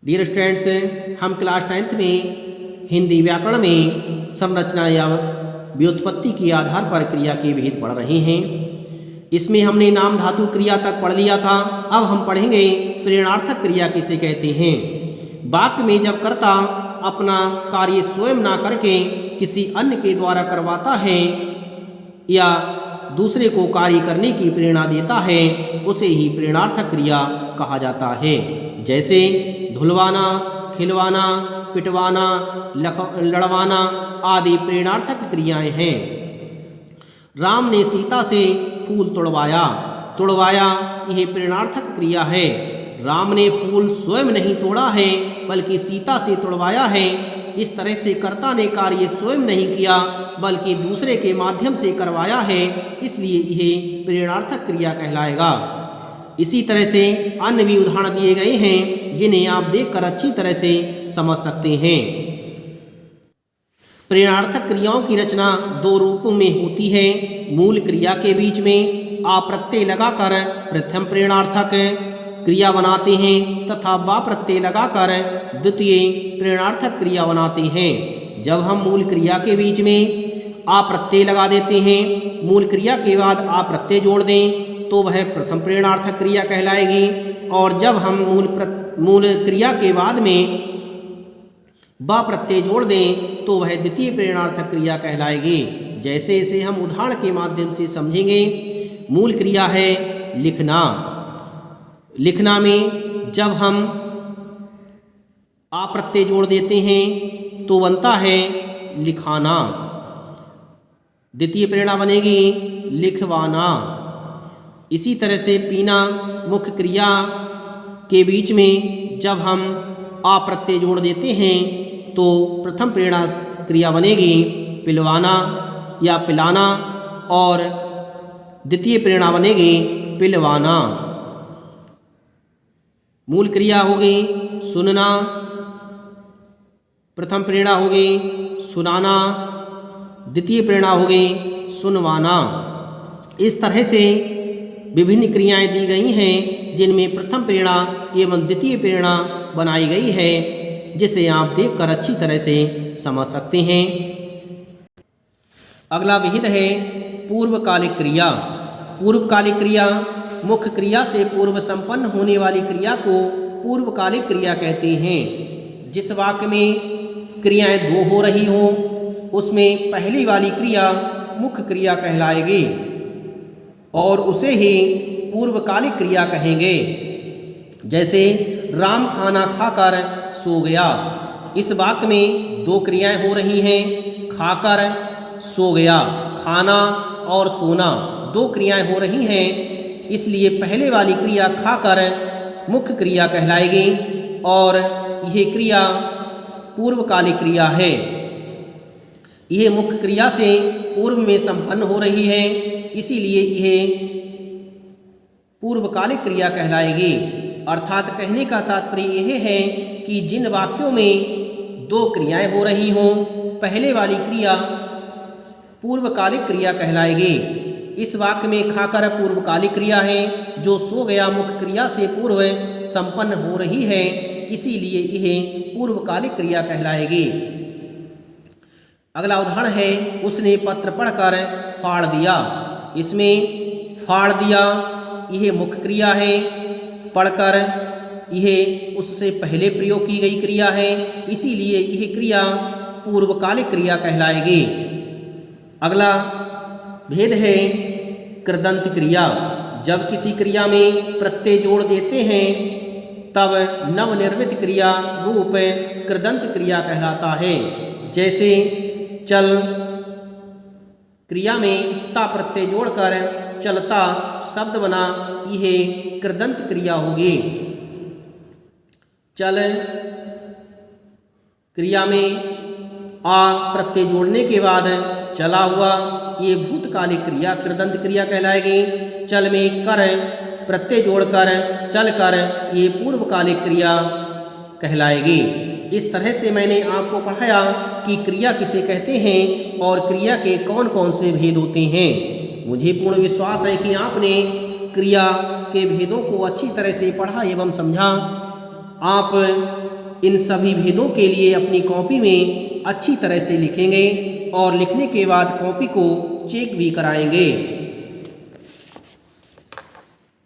Dear students, हम class 10th में हिंदी व्याकरण में संरचना या व्युत्पत्ति के आधार पर क्रिया के भेद पढ़ रहे हैं। इसमें हमने नाम धातु क्रिया तक पढ़ लिया था। अब हम पढ़ेंगे प्रेरणार्थक क्रिया किसे कहते हैं। वाक्य में जब कर्ता अपना कार्य स्वयं ना करके किसी अन्य के द्वारा करवाता है या दूसरे को कार्य करने की प्रेरणा देता है, उसे ही प्रेरणार्थक क्रिया कहा जाता है। जैसे धुलवाना, खिलवाना, पिटवाना, लड़वाना आदि प्रेरणार्थक क्रियाएं हैं। राम ने सीता से फूल तोड़वाया यह प्रेरणार्थक क्रिया है। राम ने फूल स्वयं नहीं तोड़ा है बल्कि सीता से तोड़वाया है। इस तरह से कर्ता ने कार्य स्वयं नहीं किया बल्कि दूसरे के माध्यम से करवाया है, इसलिए यह प्रेरणार्थक क्रिया कहलाएगा। इसी तरह से अन्य भी उदाहरण दिए गए हैं जिन्हें आप देखकर अच्छी तरह से समझ सकते हैं। प्रेरणार्थक क्रियाओं की रचना दो रूपों में होती है। मूल क्रिया के बीच में आ प्रत्यय लगाकर प्रथम प्रेरणार्थक क्रिया बनाते हैं तथा बा प्रत्यय लगाकर द्वितीय प्रेरणार्थक क्रिया बनाते हैं। जब हम मूल क्रिया के बीच में आ प्रत्यय लगा देते हैं, मूल क्रिया के बाद आ प्रत्यय जोड़ दें तो वह प्रथम प्रेरणार्थक क्रिया कहलाएगी। और जब हम मूल क्रिया के बाद में बा प्रत्यय जोड़ दें तो वह द्वितीय प्रेरणार्थक क्रिया कहलाएगी। जैसे इसे हम उदाहरण के माध्यम से समझेंगे। मूल क्रिया है लिखना। लिखना में जब हम आ प्रत्यय जोड़ देते हैं तो बनता है लिखाना। द्वितीय प्रेरणा बनेगी लिखवाना। इसी तरह से पीना मुख्य क्रिया के बीच में जब हम आ प्रत्यय जोड़ देते हैं तो प्रथम प्रेरणा क्रिया बनेगी पिलवाना या पिलाना और द्वितीय प्रेरणा बनेगी पिलवाना। मूल क्रिया होगी सुनना, प्रथम प्रेरणा होगी सुनाना, द्वितीय प्रेरणा होगी सुनवाना। इस तरह से विभिन्न क्रियाएं दी गई हैं जिनमें प्रथम प्रेरणा एवं द्वितीय प्रेरणा बनाई गई है, जिसे आप देखकर अच्छी तरह से समझ सकते हैं। अगला विहित है पूर्वकालिक क्रिया। पूर्वकालिक क्रिया मुख्य क्रिया से पूर्व संपन्न होने वाली क्रिया को पूर्वकालिक क्रिया कहते हैं। जिस वाक्य में क्रियाएं दो हो रही हों उसमें पहली वाली क्रिया मुख्य क्रिया कहलाएगी और उसे ही पूर्वकालिक क्रिया कहेंगे। जैसे राम खाना खाकर सो गया। इस वाक्य में दो क्रियाएं हो रही हैं, खाकर सो गया। खाना और सोना दो क्रियाएं हो रही हैं, इसलिए पहले वाली क्रिया खाकर मुख्य क्रिया कहलाएगी और यह क्रिया पूर्वकालिक क्रिया है। यह मुख्य क्रिया से पूर्व में संपन्न हो रही है, इसीलिए यह पूर्वकालिक क्रिया कहलाएगी। अर्थात कहने का तात्पर्य यह है कि जिन वाक्यों में दो क्रियाएं हो रही हों, पहले वाली क्रिया पूर्वकालिक क्रिया कहलाएगी। इस वाक्य में खाकर पूर्वकालिक क्रिया है जो सो गया मुख्य क्रिया से पूर्व संपन्न हो रही है, इसीलिए यह पूर्वकालिक क्रिया कहलाएगी। अगला उदाहरण है उसने पत्र पढ़कर फाड़ दिया। इसमें फाड़ दिया यह मुख्य क्रिया है, पढ़कर यह उससे पहले प्रयोग की गई क्रिया है, इसीलिए यह क्रिया पूर्वकालिक क्रिया कहलाएगी। अगला भेद है कृदंत क्रिया। जब किसी क्रिया में प्रत्यय जोड़ देते हैं तब नवनिर्मित क्रिया रूप कृदंत क्रिया कहलाता है। जैसे चल क्रिया में ता प्रत्यय जोड़कर चलता शब्द बना, यह कृदंत क्रिया होगी। चल क्रिया में आ प्रत्यय जोड़ने के बाद चला हुआ, ये भूतकालिक क्रिया कृदंत क्रिया कहलाएगी। चल में कर प्रत्यय जोड़कर चल कर, ये पूर्वकालिक क्रिया कहलाएगी। इस तरह से मैंने आपको पढ़ाया कि क्रिया किसे कहते हैं और क्रिया के कौन कौन से भेद होते हैं। मुझे पूर्ण विश्वास है कि आपने क्रिया के भेदों को अच्छी तरह से पढ़ा एवं समझा। आप इन सभी भेदों के लिए अपनी कॉपी में अच्छी तरह से लिखेंगे और लिखने के बाद कॉपी को चेक भी कराएंगे।